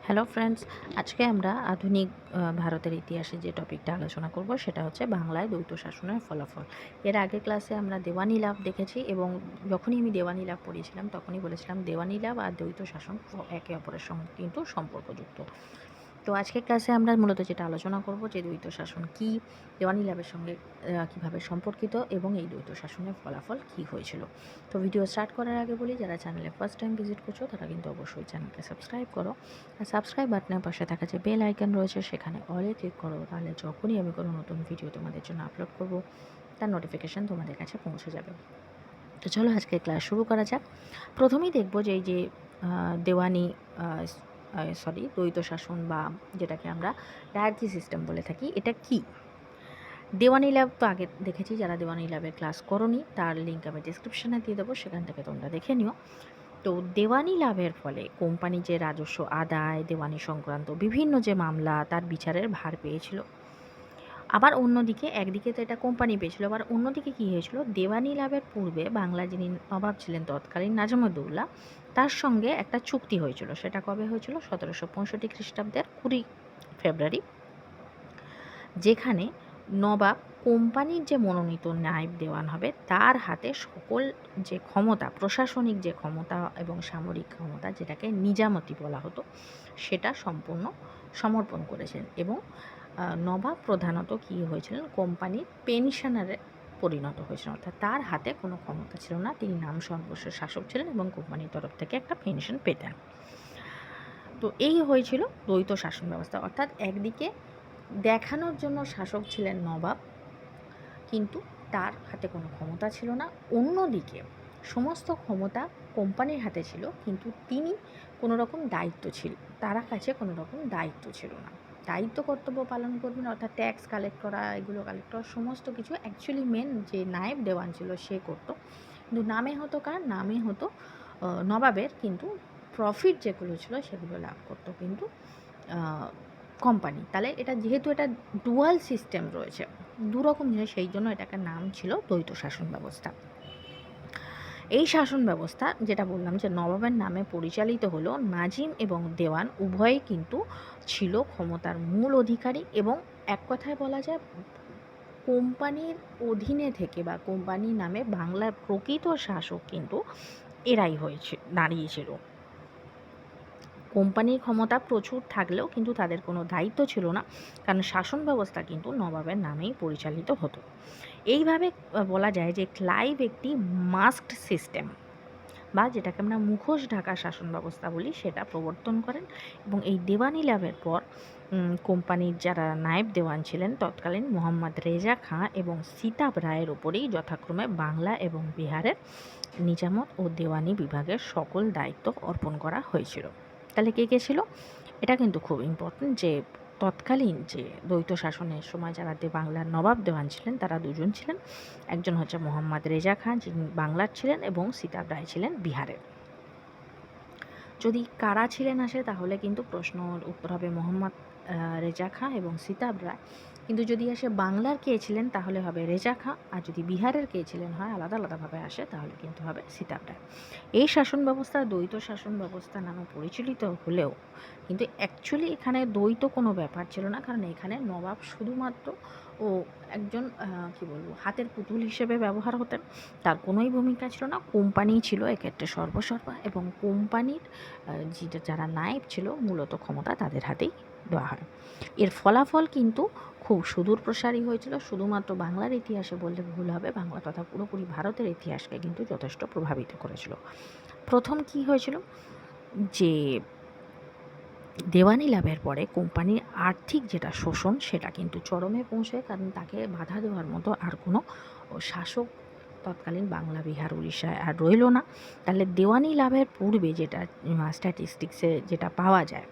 Hello friends, আজকে আমরা আধুনিক ভারতের ইতিহাসে যে টপিকটা আলোচনা করব সেটা হচ্ছে বাংলায় দ্বৈত শাসনের ফলাফল। এর আগের ক্লাসে আমরা দেওয়ানি লাভ দেখেছি এবং যখনই আমি দেওয়ানি লাভ পড়িয়েছিলাম তখনই বলেছিলাম দেওয়ানি লাভ আর দ্বৈত শাসন একে অপরের সঙ্গে কিন্তু সম্পর্কযুক্ত। তো আজকের ক্লাসে আমরা মূলত যেটা আলোচনা করব যে দ্বৈত শাসন কী, দেওয়ানি লাভের সঙ্গে কীভাবে সম্পর্কিত এবং এই দ্বৈত শাসনের ফলাফল কী হয়েছিল। তো ভিডিও স্টার্ট করার আগে বলি, যারা চ্যানেলে ফার্স্ট টাইম ভিজিট করছো তারা কিন্তু অবশ্যই চ্যানেলকে সাবস্ক্রাইব করো, আর সাবস্ক্রাইব বাটনের পাশে থাকা যে বেল আইকন রয়েছে সেখানে অলে ক্লিক করো, তাহলে যখনই আমি কোনো নতুন ভিডিও তোমাদের জন্য আপলোড করব তার নোটিফিকেশান তোমাদের কাছে পৌঁছে যাবে। তো চলো আজকে ক্লাস শুরু করা যাক। প্রথমেই দেখব যে এই যে দেওয়ানি দ্বৈত শাসন বা যেটাকে আমরা ডায়ার্কি সিস্টেম বলে থাকি, এটা কি? দেওয়ানি ল্যাব তো আগে দেখেছি, যারা দেওয়ানি ল্যাবের ক্লাস করোনি তার লিঙ্ক আমি ডিসক্রিপশানে দিয়ে দেবো, সেখান থেকে তোমরা দেখে নিও। তো দেওয়ানি লাভের ফলে কোম্পানি যে রাজস্ব আদায়, দেওয়ানি সংক্রান্ত বিভিন্ন যে মামলা তার বিচারের ভার পেয়েছিল। আবার অন্যদিকে একদিকে তো এটা কোম্পানি পেয়েছিল, আবার অন্যদিকে কী হয়েছিল, দেওয়ানি লাভের পূর্বে বাংলা যিনি নবাব ছিলেন তৎকালীন নাজমুদ্দৌলা, তার সঙ্গে একটা চুক্তি হয়েছিল। সেটা কবে হয়েছিল? 1765 খ্রিস্টাব্দের 20 ফেব্রুয়ারি, যেখানে নবাব কোম্পানির যে মনোনীত নায়েব দেওয়ান হবে তার হাতে সকল যে ক্ষমতা, প্রশাসনিক যে ক্ষমতা এবং সামরিক ক্ষমতা, যেটাকে নিজামতি বলা হতো, সেটা সম্পূর্ণ সমর্পণ করেছেন। এবং নবাব প্রধানত কী হয়েছিলেন, কোম্পানির পেনশনারে পরিণত হয়েছিলেন, অর্থাৎ তার হাতে কোনো ক্ষমতা ছিল না, তিনি নাম সর্বস্বের শাসক ছিলেন এবং কোম্পানির তরফ থেকে একটা পেনশন পেতেন। তো এই হয়েছিল দ্বৈত শাসন ব্যবস্থা, অর্থাৎ একদিকে দেখানোর জন্য শাসক ছিলেন নবাব, কিন্তু তার হাতে কোনো ক্ষমতা ছিল না। অন্যদিকে সমস্ত ক্ষমতা কোম্পানির হাতে ছিল, কিন্তু তিনি কোনো রকম দায়িত্ব ছিল, তার কাছে কোনো রকম দায়িত্ব ছিল না। দায়িত্ব কর্তব্য পালন করবেন, অর্থাৎ ট্যাক্স কালেক্ট করা, এগুলো কালেক্ট করা, সমস্ত কিছু অ্যাকচুয়ালি মেন যে নায়েব দেওয়ান ছিল সে করতো, কিন্তু নামে হতো কার? নামে হতো নবাবের, কিন্তু প্রফিট যেগুলো ছিল সেগুলো লাভ করতো কিন্তু কোম্পানি। তাহলে এটা যেহেতু এটা ডুয়াল সিস্টেম রয়েছে, দুরকম জিনিস, সেই জন্য এটাকে নাম ছিল দ্বৈত শাসন ব্যবস্থা। এই শাসন ব্যবস্থা যেটা বললাম যে নবাবের নামে পরিচালিত হলো, নাজিম এবং দেওয়ান উভয়ই কিন্তু ছিল ক্ষমতার মূল অধিকারী, এবং এক কথায় বলা যায় কোম্পানির অধীনে থেকে বা কোম্পানির নামে বাংলার প্রকৃত শাসক কিন্তু এরাই দাঁড়িয়েছিল। কোম্পানির ক্ষমতা প্রচুর থাকলেও কিন্তু তাদের কোনো দায়িত্ব ছিল না, কারণ শাসন ব্যবস্থা কিন্তু নবাবের নামেই পরিচালিত হতো। এইভাবে বলা যায় যে ক্লাইভ একটি মাস্কড সিস্টেম বা যেটাকে আমরা মুখোশ ঢাকা শাসন ব্যবস্থা বলি সেটা প্রবর্তন করেন, এবং এই দেওয়ানি লাভের পর কোম্পানির যারা নায়েব দেওয়ান ছিলেন তৎকালীন মোহাম্মদ রেজা খাঁ এবং সিতাব রায়ের ওপরেই যথাক্রমে বাংলা এবং বিহারের নিজামত ও দেওয়ানি বিভাগের সকল দায়িত্ব অর্পণ করা হয়েছিল। তাহলে কে কে ছিল? এটা কিন্তু খুব ইম্পর্টেন্ট যে তৎকালীন যে দ্বৈত শাসনের সময় যারা বাংলার নবাব দেওয়ান ছিলেন তারা দুজন ছিলেন। একজন হচ্ছে মোহাম্মদ রেজা খান, যিনি বাংলার ছিলেন, এবং সিতাব রায় ছিলেন বিহারের। যদি কারা ছিলেন আসে তাহলে কিন্তু প্রশ্নর উত্তর হবে মোহাম্মদ রেজা খাঁ এবং সিতাব রায়, কিন্তু যদি আসে বাংলার কে ছিলেন তাহলে হবে রেজা খাঁ, আর যদি বিহারের কে ছিলেন হয় আলাদা আলাদাভাবে আসে তাহলে কিন্তু হবে সিতাব রায়। এই শাসন ব্যবস্থা দ্বৈত শাসন ব্যবস্থা নামে পরিচালিত হলেও কিন্তু অ্যাকচুয়ালি এখানে দ্বৈত কোনো ব্যাপার ছিল না, কারণ এখানে নবাব শুধুমাত্র ও একজন হাতের পুতুল হিসেবে ব্যবহার হতেন, তার কোনোই ভূমিকা ছিল না। কোম্পানি ছিল এক্ষেত্রে সর্বসর্বা, এবং কোম্পানির যারা নায়েব ছিল মূলত ক্ষমতা তাদের হাতেই দেওয়া হয়। এর ফলাফল কিন্তু খুব সুদূর প্রসারী হয়েছিল। শুধুমাত্র বাংলার ইতিহাসে বললে ভুল হবে, বাংলা তথা পুরোপুরি ভারতের ইতিহাসকে কিন্তু যথেষ্ট প্রভাবিত করেছিল। প্রথম কি হয়েছিল, যে দেওয়ানি লাভের পরে কোম্পানির আর্থিক যেটা শোষণ সেটা কিন্তু চরমে পৌঁছায়, কারণ তাকে বাধা দেওয়ার মতো আর কোনো শাসক তৎকালীন বাংলা, বিহার, উড়িষ্যায় আর রইল না। তাহলে দেওয়ানি লাভের পূর্বে যেটা স্ট্যাটিস্টিক্সে যেটা পাওয়া যায়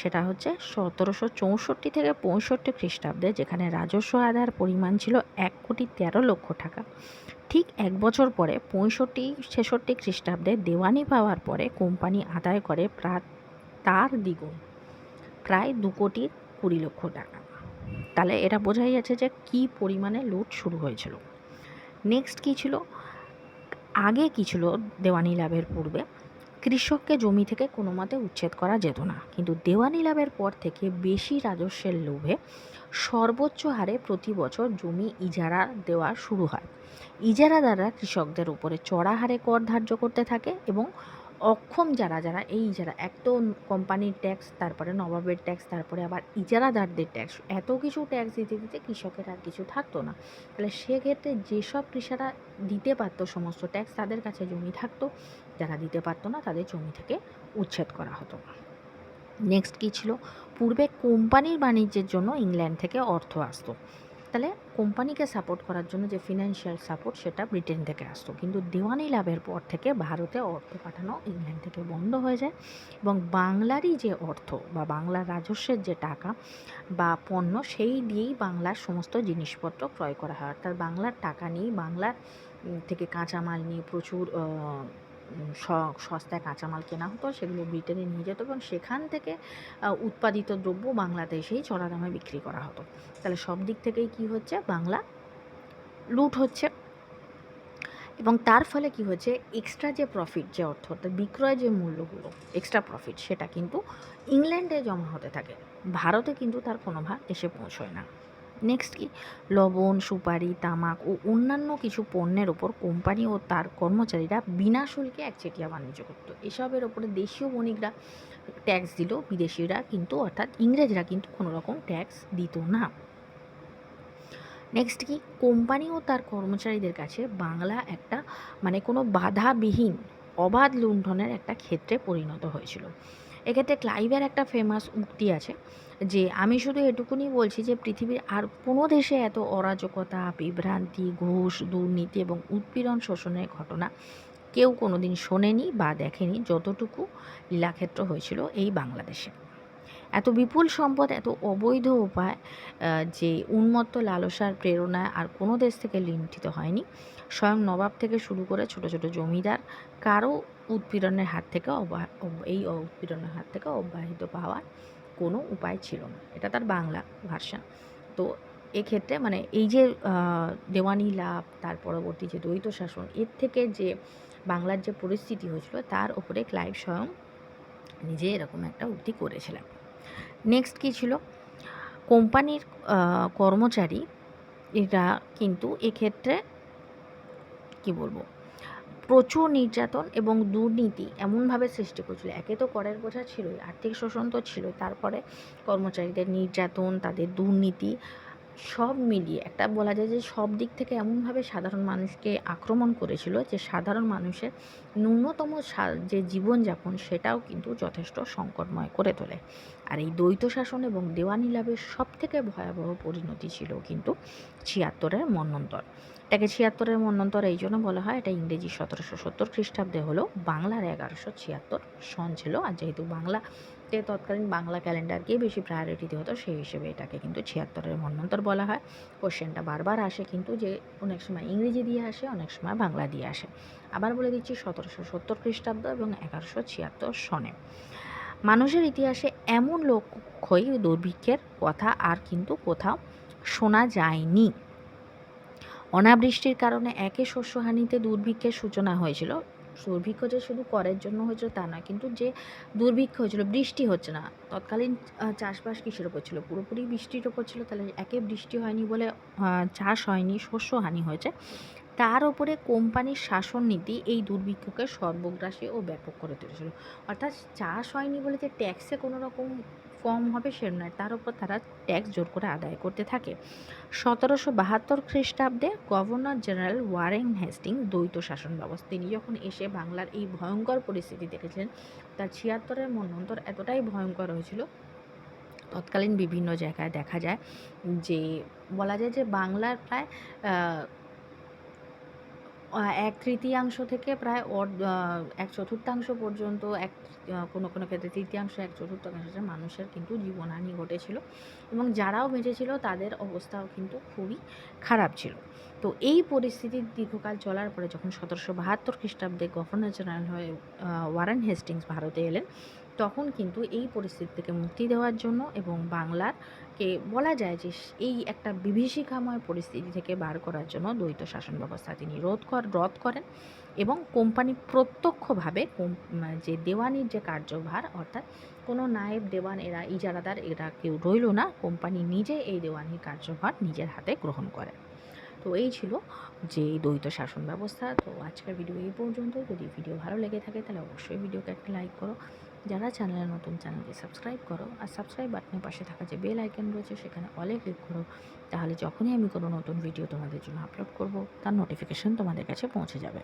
সেটা হচ্ছে 1764 থেকে 65 খ্রিস্টাব্দে, যেখানে রাজস্ব আদায়ের পরিমাণ ছিল 1,13,00,000 টাকা। ঠিক এক বছর পরে 65-66 খ্রিস্টাব্দে দেওয়ানি পাওয়ার পরে কোম্পানি আদায় করে তার দ্বিগুণ, প্রায় 2,20,00,000 টাকা। তাহলে এটা বোঝাই যাচ্ছে যে কী পরিমাণে লুট শুরু হয়েছিল। নেক্সট কী ছিল, আগে কী ছিল দেওয়ানি লাভের পূর্বে, কৃষককে জমি থেকে কোনো মতে উচ্ছেদ করা যেত না, কিন্তু দেওয়ানি লাভের পর থেকে বেশি রাজস্বের লোভে সর্বোচ্চ হারে প্রতি বছর জমি ইজারা দেওয়া শুরু হয়। ইজারাদাররা কৃষকদের উপরে চড়া হারে কর ধার্য করতে থাকে এবং অক্ষম যারা যারা এই ইজারা, এক তো কোম্পানির ট্যাক্স, তারপরে নবাবের ট্যাক্স, তারপরে আবার ইজারাদারদের ট্যাক্স, এত কিছু ট্যাক্স দিতে দিতে কৃষকের আর কিছু থাকতো না। তাহলে সেক্ষেত্রে যেসব কৃষকরা দিতে পারতো সমস্ত ট্যাক্স, তাদের কাছে জমি থাকতো, যারা দিতে পারতো না তাদের জমি থেকে উচ্ছেদ করা হতো। নেক্সট কী ছিল, পূর্বে কোম্পানির বাণিজ্যের জন্য ইংল্যান্ড থেকে অর্থ আসতো। তাহলে কোম্পানিকে সাপোর্ট করার জন্য যে ফিনান্সিয়াল সাপোর্ট, সেটা ব্রিটেন থেকে আসতো। কিন্তু দেওয়ানি লাভের পর থেকে ভারতে অর্থ পাঠানো ইংল্যান্ড থেকে বন্ধ হয়ে যায় এবং বাংলারই যে অর্থ বা বাংলার রাজস্বের যে টাকা বা পণ্য, সেই দিয়েই বাংলার সমস্ত জিনিসপত্র ক্রয় করা হয়। অর্থাৎ বাংলার টাকা নিয়েই, বাংলার থেকে কাঁচামাল নিয়ে প্রচুর সস্তায় কাঁচামাল কেনা হতো, সেগুলো ব্রিটেনে নিয়ে যেত এবং সেখান থেকে উৎপাদিত দ্রব্য বাংলাদেশেই চড়া দামে বিক্রি করা হতো। তাহলে সব দিক থেকেই কী হচ্ছে, বাংলা লুট হচ্ছে এবং তার ফলে কী হচ্ছে, এক্সট্রা যে প্রফিট, যে অর্থ, অর্থাৎ বিক্রয় যে মূল্যগুলো, এক্সট্রা প্রফিট, সেটা কিন্তু ইংল্যান্ডে জমা হতে থাকে, ভারতে কিন্তু তার কোনো ভাগ এসে পৌঁছয় না। নেক্সট কি, লবণ, সুপারি, তামাক ও অন্যান্য কিছু পণ্যের ওপর কোম্পানি ও তার কর্মচারীরা বিনা শুল্কে একচেটিয়া বাণিজ্য করত। এসবের ওপরে দেশীয় বণিকরা ট্যাক্স দিল, বিদেশিরা কিন্তু, অর্থাৎ ইংরেজরা কিন্তু কোনো রকম ট্যাক্স দিত না। নেক্সট কি, কোম্পানি ও তার কর্মচারীদের কাছে বাংলা একটা কোনো বাধাবিহীন অবাধ লুণ্ঠনের একটা ক্ষেত্রে পরিণত হয়েছিল। এক্ষেত্রে ক্লাইভের একটা ফেমাস উক্তি আছে যে, আমি শুধু এটুকুনি বলছি যে পৃথিবীর আর কোনো দেশে এত অরাজকতা, বিভ্রান্তি, ঘুষ, দুর্নীতি এবং উৎপীড়ন শোষণের ঘটনা কেউ কোনো দিন শোনেনি বা দেখেনি যতটুকু লীলাক্ষেত্র হয়েছিল এই বাংলাদেশে। এত বিপুল সম্পদ, এত অবৈধ উপায়, যে উন্মত্ত লালসার প্রেরণায় আর কোনো দেশ থেকে লুণ্ঠিত হয়নি। স্বয়ং নবাব থেকে শুরু করে ছোট ছোট জমিদার কারো উৎপীড়নের হাত থেকে এই উৎপীড়নের হাত থেকে অব্যাহত পাওয়ার কোনো উপায় ছিল না। এটা তার বাংলা ভার্সন। তো এক্ষেত্রে এই যে দেওয়ানি লাভ, তার পরবর্তী যে দ্বৈত শাসন, এর থেকে যে বাংলার যে পরিস্থিতি হয়েছিল, তার ওপরে ক্লাইভ স্বয়ং নিজে এরকম একটা উক্তি করেছিলেন। নেক্সট কী ছিল, কোম্পানির কর্মচারী এরা কিন্তু এক্ষেত্রে কি বলবো, প্রচুর নির্যাতন এবং দুর্নীতি এমনভাবে সৃষ্টি করছিল। একে তো করের বোঝা ছিলই, আর্থিক শোষণ তো ছিলই, তারপরে কর্মচারীদের নির্যাতন, তাদের দুর্নীতি, সব মিলিয়ে একটা বলা যায় যে সব দিক থেকে এমনভাবে সাধারণ মানুষকে আক্রমণ করেছিল যে সাধারণ মানুষের ন্যূনতম যে জীবনযাপন, সেটাও কিন্তু যথেষ্ট সংকটময় করে তোলে। আর এই দ্বৈত শাসন এবং দেওয়ানি লাভের সবথেকে ভয়াবহ পরিণতি ছিল কিন্তু ৭৬-এর মন্বন্তর। এটাকে ৭৬-এর মন্বন্তর এই জন্য বলা হয়, এটা ইংরেজি ১৭৭০ খ্রিস্টাব্দে হলো, বাংলার ১১৭৬ সন ছিল। আর যেহেতু বাংলাতে তৎকালীন বাংলা ক্যালেন্ডারকেই বেশি প্রায়োরিটি দেওয়া হতো, সেই হিসেবে এটাকে কিন্তু ৭৬-এর মন্বন্তর বলা হয়। কোশ্চেনটা বারবার আসে কিন্তু, যে অনেক সময় ইংরেজি দিয়ে আসে, অনেক সময় বাংলা দিয়ে আসে। আবার বলে দিচ্ছি, ১৭৭০ খ্রিস্টাব্দ এবং ১১৭৬ সনে। মানুষের ইতিহাসে এমন লক্ষ্যই দুর্ভিক্ষের কথা আর কিন্তু কোথাও শোনা যায়নি। অনাবৃষ্টির কারণে একে শস্যহানিতে দুর্ভিক্ষের সূচনা হয়েছিল। দুর্ভিক্ষ যে শুধু করের জন্য হয়েছিল তা নয়, কিন্তু যে দুর্ভিক্ষ হয়েছিল, বৃষ্টি হচ্ছে না, তৎকালীন চাষবাস কিসের ওপর ছিল, পুরোপুরি বৃষ্টির ওপর ছিল। তাহলে একে বৃষ্টি হয়নি বলে চাষ হয়নি, শস্যহানি হয়েছে। তার ওপরে কোম্পানির শাসন নীতি এই দুর্ভিক্ষকে সর্বগ্রাসী ও ব্যাপক করে তুলেছিল। অর্থাৎ চাষ হয়নি বলে যে ট্যাক্সে কোনো রকম কম হবে সে নয়, তার উপর তারা ট্যাক্স জোর করে আদায় করতে থাকে। ১৭৭২ খ্রিস্টাব্দে গভর্নর জেনারেল ওয়ারেন হেস্টিংস দ্বৈত শাসন ব্যবস্থা, তিনি যখন এসে বাংলার এই ভয়ঙ্কর পরিস্থিতি দেখেছিলেন, তার ৭৬-এর মন্বন্তর এতটাই ভয়ঙ্কর হয়েছিল, তৎকালীন বিভিন্ন জায়গায় দেখা যায় যে, বলা যায় যে বাংলার প্রায় ১/৩ থেকে প্রায় ১/৪ পর্যন্ত, কোনো কোনো ক্ষেত্রে তৃতীয়াংশ, ১/৪ মানুষের কিন্তু জীবনহানি ঘটেছিল এবং যারাও বেঁচেছিল তাদের অবস্থাও কিন্তু খুবই খারাপ ছিল। তো এই পরিস্থিতি দীর্ঘকাল চলার পরে যখন ১৭৭২ খ্রিস্টাব্দে গভর্নর জেনারেল হয়ে ওয়ারেন হেস্টিংস ভারতে এলেন, তখন কিন্তু এই পরিস্থিতি থেকে মুক্তি দেওয়ার জন্য এবং বাংলাকে বলা যায় যে এই একটা বিভীষিকাময় পরিস্থিতি থেকে বার করার জন্য দ্বৈত শাসন ব্যবস্থা তিনি রদ করেন। এবং কোম্পানি প্রত্যক্ষভাবে যে দেওয়ানির যে কার্যভার, অর্থাৎ কোনো নায়েব দেওয়ান এরা ইজারাদার এরা কেউ রইল না, কোম্পানি নিজে এই দেওয়ানির কার্যভার নিজের হাতে গ্রহণ করে। তো এই ছিল যে দ্বৈত শাসন ব্যবস্থা। তো আজকের ভিডিও এই পর্যন্ত। যদি ভিডিও ভালো লেগে থাকে তাহলে অবশ্যই ভিডিওকে একটা লাইক করো, যারা চ্যানেলে নতুন চ্যানেলকে সাবস্ক্রাইব করো, আর সাবস্ক্রাইব বাটনের পাশে থাকা যে বেল আইকন রয়েছে সেখানে অলে ক্লিক করো, তাহলে যখনই আমি কোনো নতুন ভিডিও তোমাদের জন্য আপলোড করব তার নোটিফিকেশন তোমাদের কাছে পৌঁছে যাবে।